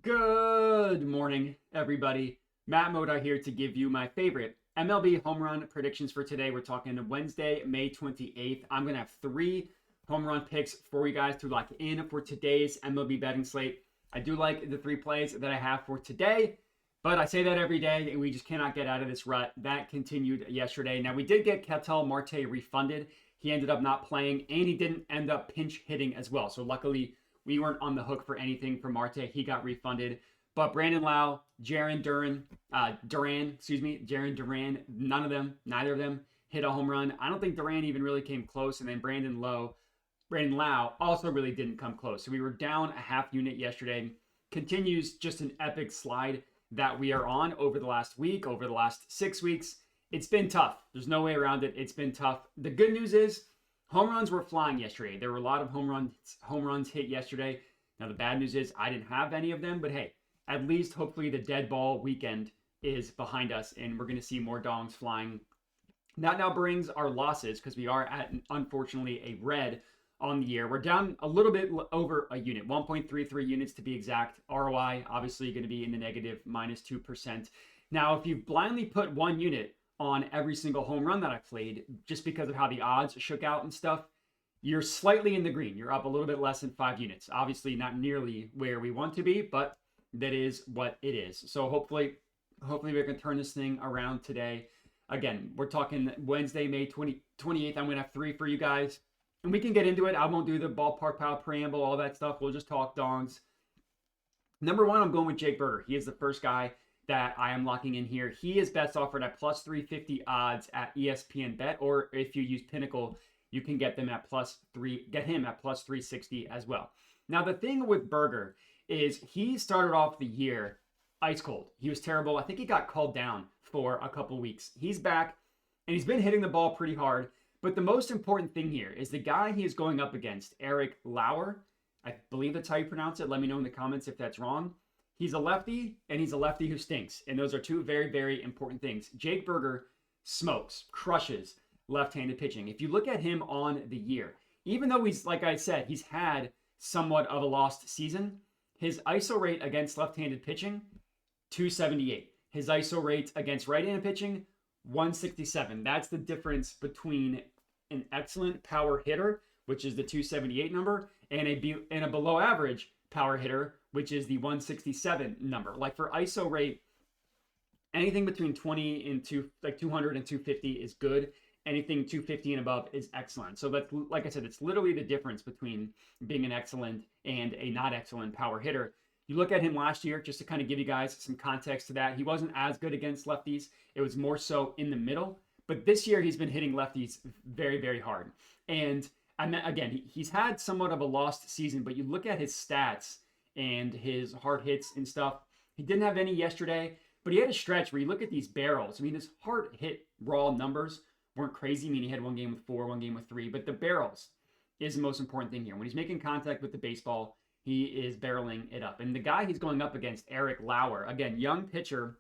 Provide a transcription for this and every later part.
Good morning, everybody. Matt Moda here to give you my favorite MLB home run predictions for today. We're talking Wednesday, May 28th. I'm going to have three home run picks for you guys to lock in for today's MLB betting slate. I do like the three plays that I have for today, but I say that every day, and we just cannot get out of this rut. That continued yesterday. Now, we did get Ketel Marte refunded. He ended up not playing, and he didn't end up pinch hitting as well. So luckily, we weren't on the hook for anything from Marte. He got refunded. But Brandon Lau, Jaron Duran, neither of them hit a home run. I don't think Duran even really came close. And then Brandon Lau also really didn't come close. So we were down a half unit yesterday. Continues just an epic slide that we are on over the last week, over the last 6 weeks. It's been tough. There's no way around it. It's been tough. The good news is home runs were flying yesterday. There were a lot of home runs hit yesterday. Now, the bad news is I didn't have any of them, but hey, at least hopefully the dead ball weekend is behind us and we're going to see more dongs flying. That now brings our losses because we are at, unfortunately, a red on the year. We're down a little bit over a unit, 1.33 units to be exact. ROI, obviously, going to be in the negative -2%. Now, if you blindly put 1 unit on every single home run that I played, just because of how the odds shook out and stuff, you're slightly in the green. You're up a little bit less than 5 units. Obviously not nearly where we want to be, but that is what it is. So hopefully we can turn this thing around today. Again, we're talking Wednesday, May 28th. I'm going to have 3 for you guys. And we can get into it. I won't do the ballpark pile preamble, all that stuff. We'll just talk dongs. Number 1, I'm going with Jake Berger. He is the first guy that I am locking in here. He is best offered at plus 350 odds at ESPN Bet, or if you use Pinnacle, you can get him at plus 360 as well. Now, the thing with Berger is he started off the year ice cold. He was terrible. I think he got called down for a couple weeks. He's back, and he's been hitting the ball pretty hard. But the most important thing here is the guy he is going up against, Eric Lauer. I believe that's how you pronounce it. Let me know in the comments if that's wrong. He's a lefty, and he's a lefty who stinks. And those are two very, very important things. Jake Berger smokes, crushes left-handed pitching. If you look at him on the year, even though he's, like I said, he's had somewhat of a lost season, his ISO rate against left-handed pitching, 278. His ISO rate against right-handed pitching, 167. That's the difference between an excellent power hitter, which is the 278 number, and a below average power hitter, which is the 167 number. Like for ISO rate, anything between 200 and 250 is good. Anything 250 and above is excellent. So that's, like I said, it's literally the difference between being an excellent and a not excellent power hitter. You look at him last year, just to kind of give you guys some context to that, he wasn't as good against lefties. It was more so in the middle. But this year, he's been hitting lefties very, very hard. And again, he's had somewhat of a lost season, but you look at his stats and his hard hits and stuff. He didn't have any yesterday, but he had a stretch where you look at these barrels. I mean, his hard hit raw numbers weren't crazy. I mean, he had 1 game with 4, 1 game with 3, but the barrels is the most important thing here. When he's making contact with the baseball, he is barreling it up. And the guy he's going up against, Eric Lauer, again, young pitcher,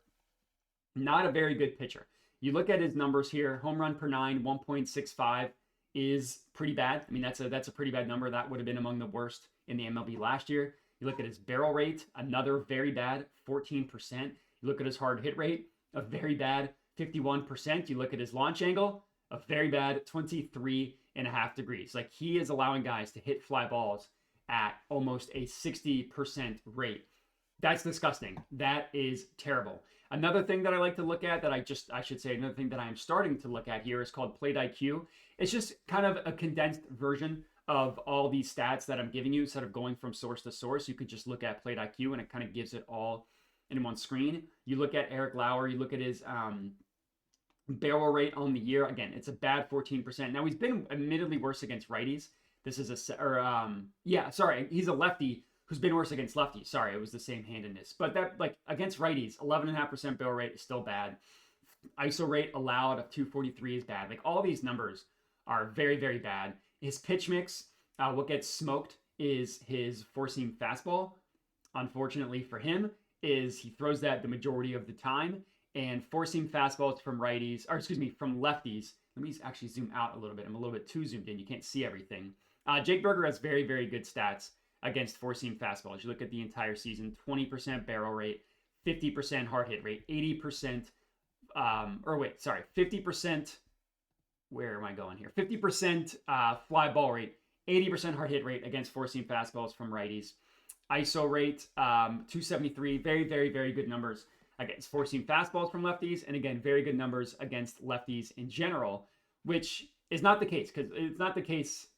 not a very good pitcher. You look at his numbers here, home run per 9, 1.65 is pretty bad. I mean, that's a pretty bad number. That would have been among the worst in the MLB last year. You look at his barrel rate, another very bad, 14%. You look at his hard hit rate, a very bad 51%. You look at his launch angle, a very bad 23.5 degrees. Like, he is allowing guys to hit fly balls at almost a 60% rate. That's disgusting. That is terrible. Another thing that I like to look at another thing that I am starting to look at here is called Plate IQ. It's just kind of a condensed version of all these stats that I'm giving you. Instead of going from source to source, you could just look at Plate IQ and it kind of gives it all in one screen. You look at Eric Lauer, you look at his barrel rate on the year. Again, it's a bad 14%. Now, he's been admittedly worse against righties. He's a lefty who's been worse against lefties. Sorry, it was the same handedness. But that, like, against righties, 11.5% barrel rate is still bad. ISO rate allowed of 243 is bad. Like, all these numbers are very, very bad. His pitch mix, what gets smoked is his four-seam fastball. Unfortunately for him, is he throws that the majority of the time. And four-seam fastballs from lefties. Let me actually zoom out a little bit. I'm a little bit too zoomed in. You can't see everything. Jake Berger has very, very good stats against four-seam fastballs. You look at the entire season, 20% barrel rate, 50% hard hit rate, 80%, 50%, where am I going here? 50% fly ball rate, 80% hard hit rate against four-seam fastballs from righties. ISO rate, 273, very, very, very good numbers against four-seam fastballs from lefties, and again, very good numbers against lefties in general, which is not the case, because it's not the case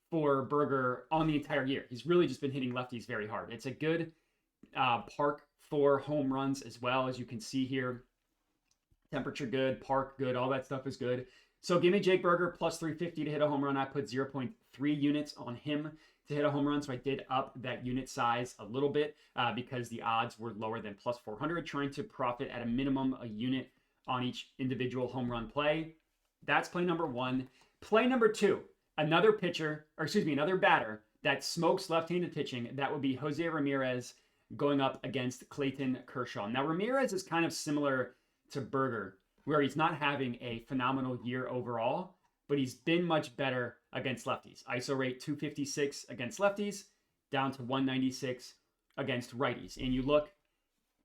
for Berger on the entire year. He's really just been hitting lefties very hard. It's a good park for home runs as well, as you can see here. Temperature good, park good, all that stuff is good. So give me Jake Berger plus 350 to hit a home run. I put 0.3 units on him to hit a home run, so I did up that unit size a little bit because the odds were lower than plus 400, trying to profit at a minimum a unit on each individual home run play. That's play number one. Play number two, another batter that smokes left-handed pitching. That would be Jose Ramirez going up against Clayton Kershaw. Now, Ramirez is kind of similar to Berger, where he's not having a phenomenal year overall, but he's been much better against lefties. ISO rate 256 against lefties, down to 196 against righties. And you look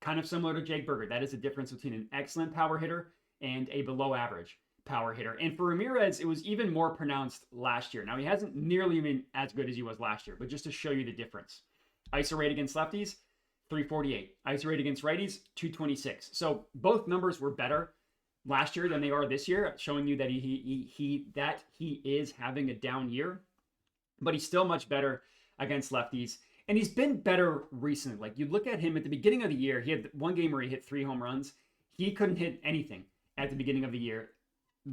kind of similar to Jake Berger. That is the difference between an excellent power hitter and a below average power hitter. And for Ramirez, it was even more pronounced last year. Now, he hasn't nearly been as good as he was last year, but just to show you the difference. ISO rate against lefties, 348. ISO rate against righties, 226. So both numbers were better last year than they are this year, showing you that he is having a down year, but he's still much better against lefties. And he's been better recently. Like, you look at him at the beginning of the year, he had one game where he hit 3 home runs. He couldn't hit anything at the beginning of the year.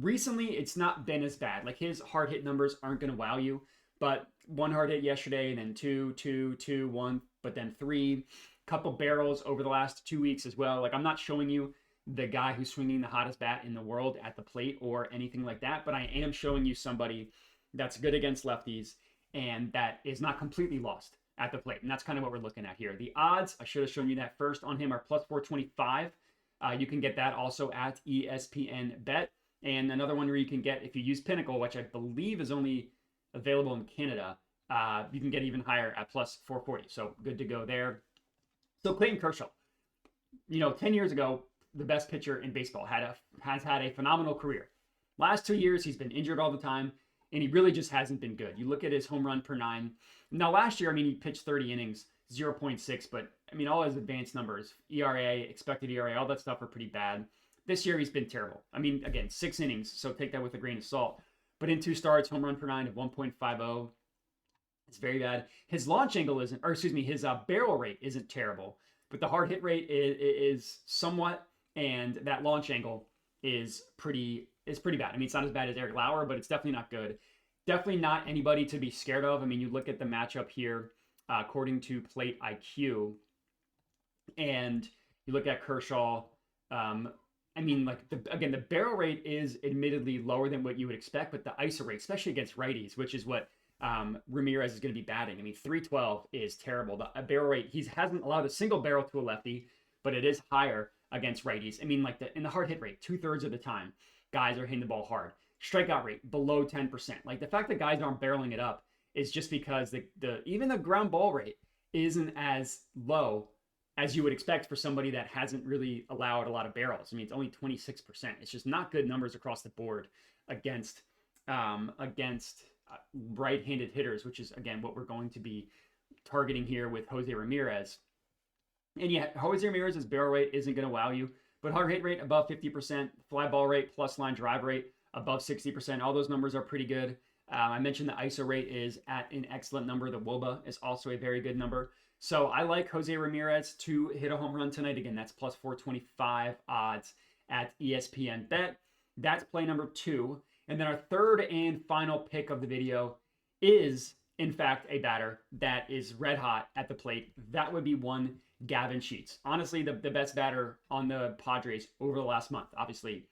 Recently, it's not been as bad. Like, his hard hit numbers aren't going to wow you, but 1 hard hit yesterday, and then 2, 1, but then 3. Couple barrels over the last 2 weeks as well. Like, I'm not showing you the guy who's swinging the hottest bat in the world at the plate or anything like that, but I am showing you somebody that's good against lefties and that is not completely lost at the plate. And that's kind of what we're looking at here. The odds, I should have shown you that first on him, are plus 425. You can get that also at ESPN Bet. And another one where you can get, if you use Pinnacle, which I believe is only available in Canada, you can get even higher at plus 440. So good to go there. So Clayton Kershaw, 10 years ago, the best pitcher in baseball, has had a phenomenal career. Last 2 years, he's been injured all the time, and he really just hasn't been good. You look at his home run per 9. Now, last year, he pitched 30 innings, 0.6, but, all his advanced numbers, ERA, expected ERA, all that stuff are pretty bad. This year, he's been terrible. Again, 6 innings, so take that with a grain of salt. But in 2 starts, home run per 9 of 1.50. It's very bad. His launch angle his barrel rate isn't terrible, but the hard hit rate is somewhat, and that launch angle is pretty bad. It's not as bad as Eric Lauer, but it's definitely not good. Definitely not anybody to be scared of. You look at the matchup here, according to Plate IQ, and you look at Kershaw. The barrel rate is admittedly lower than what you would expect, but the ISO rate, especially against righties, which is what Ramirez is going to be batting. 312 is terrible. The barrel rate, he hasn't allowed a single barrel to a lefty, but it is higher against righties. In the hard hit rate, 2/3 of the time, guys are hitting the ball hard. Strikeout rate below 10%. The fact that guys aren't barreling it up is just because even the ground ball rate isn't as low as you would expect for somebody that hasn't really allowed a lot of barrels. It's only 26%. It's just not good numbers across the board against right-handed hitters, which is, again, what we're going to be targeting here with Jose Ramirez. And yeah, Jose Ramirez's barrel rate isn't going to wow you, but hard hit rate above 50%, fly ball rate plus line drive rate above 60%. All those numbers are pretty good. I mentioned the ISO rate is at an excellent number. The WOBA is also a very good number. So I like Jose Ramirez to hit a home run tonight. Again, that's plus 425 odds at ESPN Bet. That's play number 2. And then our third and final pick of the video is, in fact, a batter that is red hot at the plate. That would be one Gavin Sheets. Honestly, the best batter on the Padres over the last month. Obviously,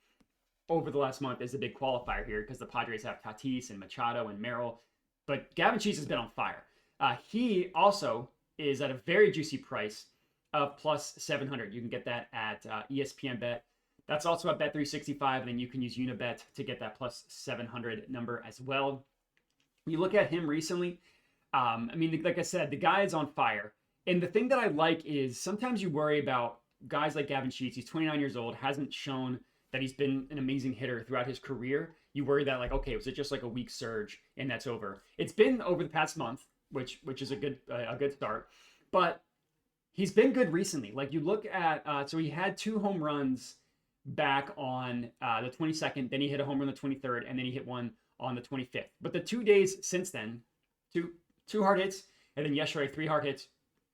over the last month is a big qualifier here because the Padres have Tatis and Machado and Merrill. But Gavin Sheets has been on fire. He also is at a very juicy price of plus 700. You can get that at ESPN Bet. That's also at Bet365, and then you can use Unibet to get that plus 700 number as well. You look at him recently, I mean, like I said, the guy is on fire. And the thing that I like is sometimes you worry about guys like Gavin Sheets. He's 29 years old, hasn't shown that he's been an amazing hitter throughout his career. You worry that like, okay, was it just like a weak surge and that's over? It's been over the past month, which is a good start, but he's been good recently. Like you look at, so he had 2 home runs back on the 22nd, then he hit a home run on the 23rd, and then he hit one on the 25th. But the 2 days since then, two hard hits, and then yesterday 3 hard hits,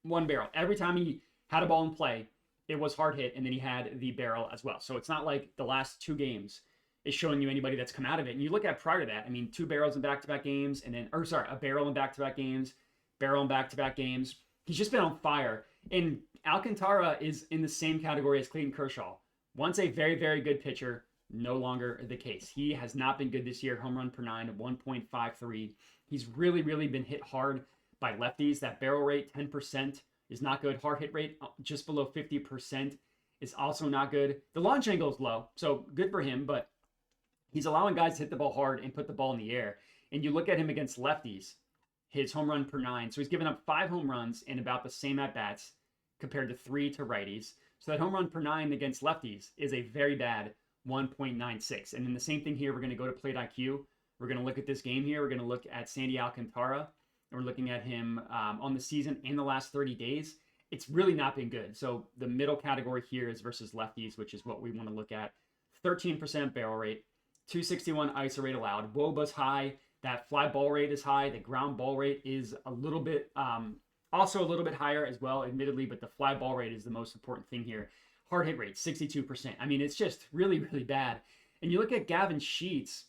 1 barrel. Every time he had a ball in play, it was hard hit, and then he had the barrel as well. So it's not like the last 2 games is showing you anybody that's come out of it. And you look at prior to that, I mean, 2 barrels in back-to-back games, and then, a barrel in back-to-back games, barrel in back-to-back games. He's just been on fire. And Alcantara is in the same category as Clayton Kershaw. Once a very, very good pitcher, no longer the case. He has not been good this year. Home run per 9, 1.53. He's really, really been hit hard by lefties. That barrel rate, 10%, is not good. Hard hit rate, just below 50%, is also not good. The launch angle is low, so good for him, but he's allowing guys to hit the ball hard and put the ball in the air. And you look at him against lefties, his home run per 9. So he's given up 5 home runs and about the same at-bats compared to 3 to righties. So that home run per 9 against lefties is a very bad 1.96. And then the same thing here, we're going to go to Plate IQ. We're going to look at this game here. We're going to look at Sandy Alcantara. And we're looking at him on the season in the last 30 days. It's really not been good. So the middle category here is versus lefties, which is what we want to look at. 13% barrel rate, 261 ISO rate allowed. WOBA's high. That fly ball rate is high. The ground ball rate is a little bit, also a little bit higher as well, admittedly, but the fly ball rate is the most important thing here. Hard hit rate, 62%. I mean, it's just really, really bad. And you look at Gavin Sheets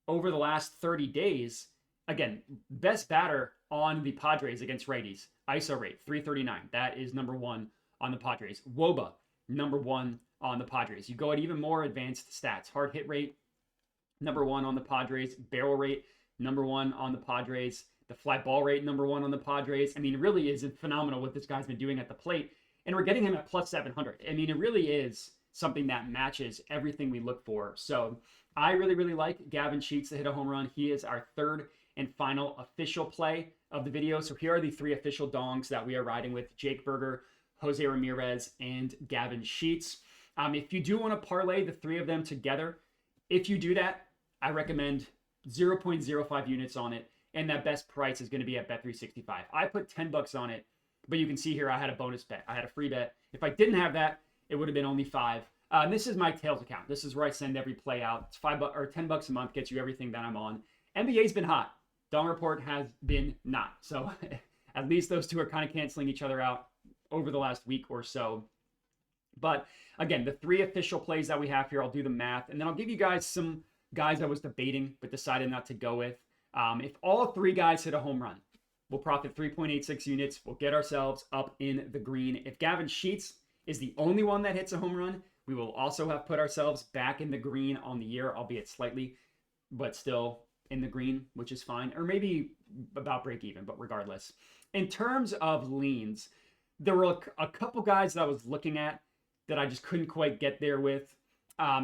over the last 30 days, again, best batter on the Padres against righties. ISO rate, 339. That is number 1 on the Padres. WOBA, number 1 on the Padres. You go at even more advanced stats. Hard hit rate, number 1 on the Padres. Barrel rate, number 1 on the Padres. The fly ball rate, number 1 on the Padres. I mean, it really is phenomenal what this guy's been doing at the plate. And we're getting him at plus 700. I mean, it really is something that matches everything we look for. So I really, really like Gavin Sheets to hit a home run. He is our third and final official play of the video. So here are the 3 official dongs that we are riding with: Jake Berger, Jose Ramirez, and Gavin Sheets. If you do want to parlay the 3 of them together, if you do that, I recommend 0.05 units on it. And that best price is going to be at Bet365. I put $10 on it, but you can see here I had a bonus bet. I had a free bet. If I didn't have that, it would have been only 5. And this is my Tails account. This is where I send every play out. It's $5 or $10 a month, gets you everything that I'm on. NBA's been hot. Dong Report has been not. So at least those 2 are kind of canceling each other out over the last week or so. But again, the 3 official plays that we have here, I'll do the math, and then I'll give you guys some guys I was debating but decided not to go with. If all 3 guys hit a home run, we'll profit 3.86 units. We'll get ourselves up in the green. If Gavin Sheets is the only one that hits a home run, we will also have put ourselves back in the green on the year, albeit slightly, but still in the green, which is fine. Or maybe about break even, but regardless. In terms of leans, there were a couple guys that I was looking at that I just couldn't quite get there with.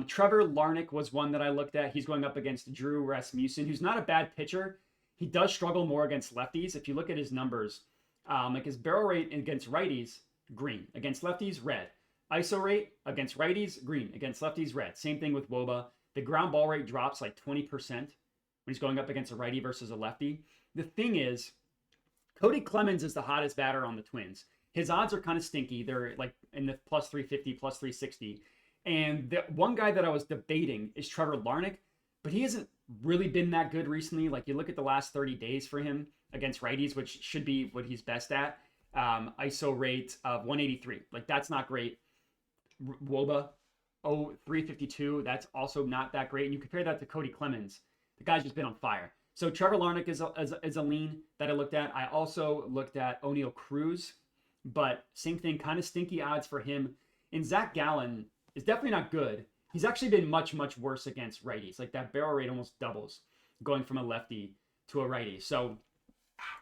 Trevor Larnach was one that I looked at. He's going up against Drew Rasmussen, who's not a bad pitcher. He does struggle more against lefties. If you look at his numbers, like his barrel rate against righties, green. Against lefties, red. ISO rate against righties, green. Against lefties, red. Same thing with WOBA. The ground ball rate drops like 20% when he's going up against a righty versus a lefty. The thing is, Cody Clemens is the hottest batter on the Twins. His odds are kind of stinky. They're like in the plus 350, plus 360. And the one guy that I was debating is Trevor Larnach, but he hasn't really been that good recently. Like you look at the last 30 days for him against righties, which should be what he's best at. ISO rate of 183. Like that's not great. WOBA, 352. That's also not that great. And you compare that to Cody Clemens. The guy's just been on fire. So Trevor Larnach is a lean that I looked at. I also looked at O'Neal Cruz, but same thing, kind of stinky odds for him. And Zach Gallen is definitely not good. He's actually been much, much worse against righties. Like that barrel rate almost doubles going from a lefty to a righty. So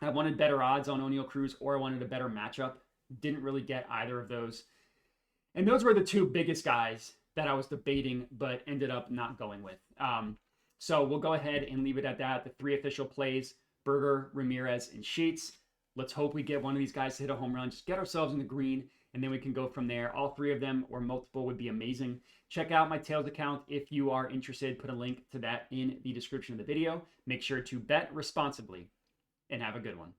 I wanted better odds on O'Neal Cruz, or I wanted a better matchup. Didn't really get either of those. And those were the 2 biggest guys that I was debating, but ended up not going with. So we'll go ahead and leave it at that. The 3 official plays Berger, Ramirez, and Sheets. Let's hope we get one of these guys to hit a home run. Just get ourselves in the green, and then we can go from there. All three of them or multiple would be amazing. Check out my Tails account if you are interested. Put a link to that in the description of the video. Make sure to bet responsibly, and have a good one.